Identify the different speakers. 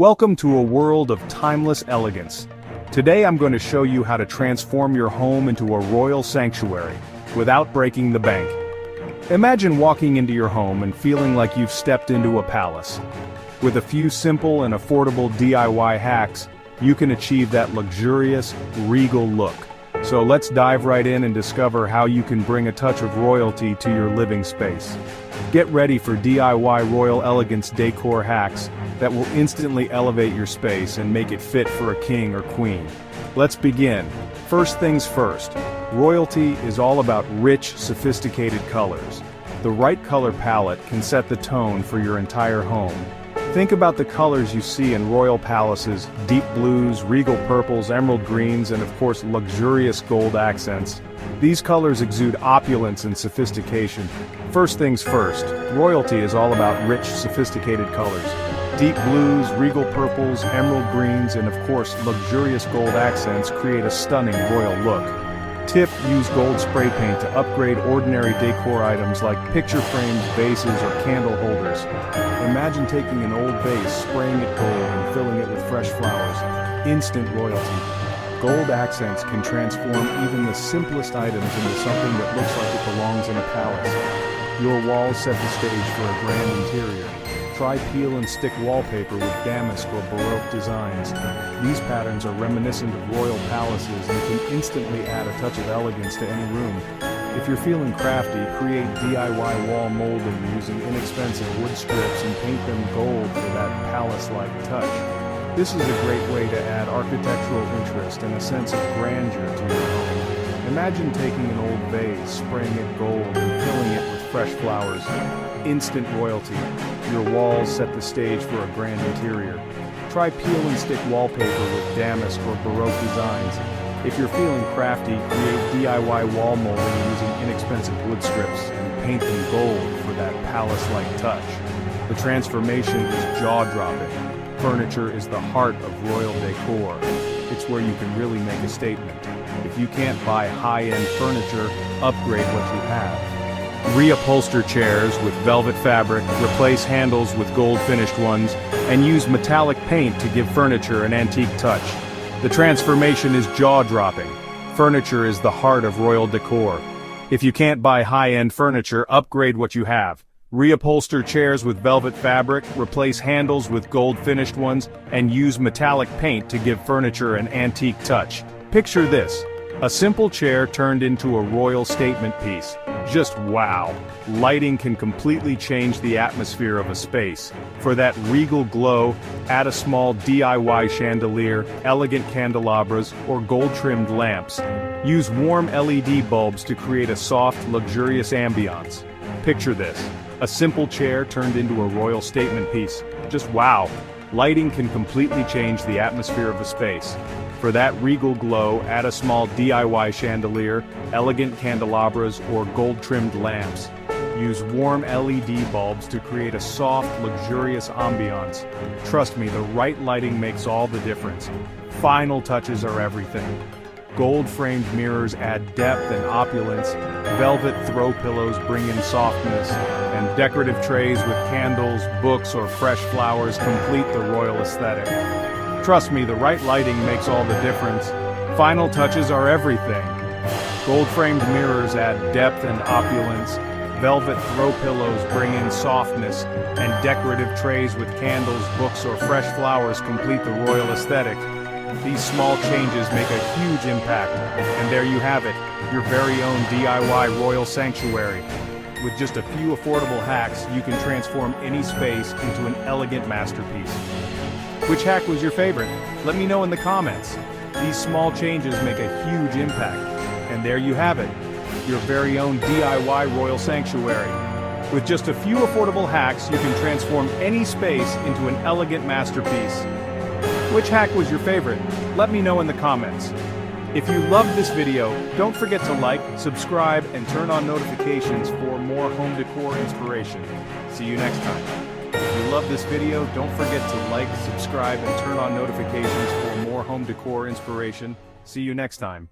Speaker 1: Welcome to a world of timeless elegance. Today I'm going to show you how to transform your home into a royal sanctuary, without breaking the bank. Imagine walking into your home and feeling like you've stepped into a palace. With a few simple and affordable DIY hacks, you can achieve that luxurious, regal look. So let's dive right in and discover how you can bring a touch of royalty to your living space. Get ready for DIY Royal Elegance decor hacks that will instantly elevate your space and make it fit for a king or queen. Let's begin. First things first, royalty is all about rich, sophisticated colors. The right color palette can set the tone for your entire home. Think about the colors you see in royal palaces: deep blues, regal purples, emerald greens, and of course luxurious gold accents. These colors exude opulence and sophistication. First things first, royalty is all about rich, sophisticated colors. Deep blues, regal purples, emerald greens, and of course luxurious gold accents create a stunning royal look. Tip: use gold spray paint to upgrade ordinary decor items like picture frames, vases, or candle holders. Imagine taking an old vase, spraying it gold, and filling it with fresh flowers. Instant royalty. Gold accents can transform even the simplest items into something that looks like it belongs in a palace. Your walls set the stage for a grand interior. Try peel and stick wallpaper with damask or Baroque designs. These patterns are reminiscent of royal palaces and can instantly add a touch of elegance to any room. If you're feeling crafty, create DIY wall molding using inexpensive wood strips and paint them gold for that palace-like touch. This is a great way to add architectural interest and a sense of grandeur to your home. Imagine taking an old vase, spraying it gold, and filling it with fresh flowers. Instant royalty. Your walls set the stage for a grand interior. Try peel and stick wallpaper with damask or Baroque designs. If you're feeling crafty, create DIY wall molding using inexpensive wood strips and paint them gold for that palace-like touch. The transformation is jaw-dropping. Furniture is the heart of royal decor. It's where you can really make a statement. If you can't buy high-end furniture, upgrade what you have. Reupholster chairs with velvet fabric, replace handles with gold-finished ones, and use metallic paint to give furniture an antique touch. The transformation is jaw-dropping. Furniture is the heart of royal decor. If you can't buy high-end furniture, upgrade what you have. Reupholster chairs with velvet fabric, replace handles with gold-finished ones, and use metallic paint to give furniture an antique touch. Picture this: a simple chair turned into a royal statement piece. Just wow! Lighting can completely change the atmosphere of a space. For that regal glow, add a small DIY chandelier, elegant candelabras, or gold-trimmed lamps. Use warm LED bulbs to create a soft, luxurious ambiance. Picture this: a simple chair turned into a royal statement piece. Just wow! Lighting can completely change the atmosphere of a space. For that regal glow, add a small DIY chandelier, elegant candelabras, or gold-trimmed lamps. Use warm LED bulbs to create a soft, luxurious ambiance. Trust me, the right lighting makes all the difference. Final touches are everything. Gold-framed mirrors add depth and opulence, velvet throw pillows bring in softness, and decorative trays with candles, books, or fresh flowers complete the royal aesthetic. Trust me, the right lighting makes all the difference. Final touches are everything. Gold-framed mirrors add depth and opulence, velvet throw pillows bring in softness, and decorative trays with candles, books, or fresh flowers complete the royal aesthetic. These small changes make a huge impact, and there you have it, your very own DIY royal sanctuary. With just a few affordable hacks, you can transform any space into an elegant masterpiece. Which hack was your favorite? Let me know in the comments. These small changes make a huge impact, and there you have it, your very own DIY royal sanctuary. With just a few affordable hacks, you can transform any space into an elegant masterpiece. Which hack was your favorite? Let me know in the comments. If you loved this video, don't forget to like, subscribe, and turn on notifications for more home decor inspiration. See you next time. If you love this video, don't forget to like, subscribe, and turn on notifications for more home decor inspiration. See you next time.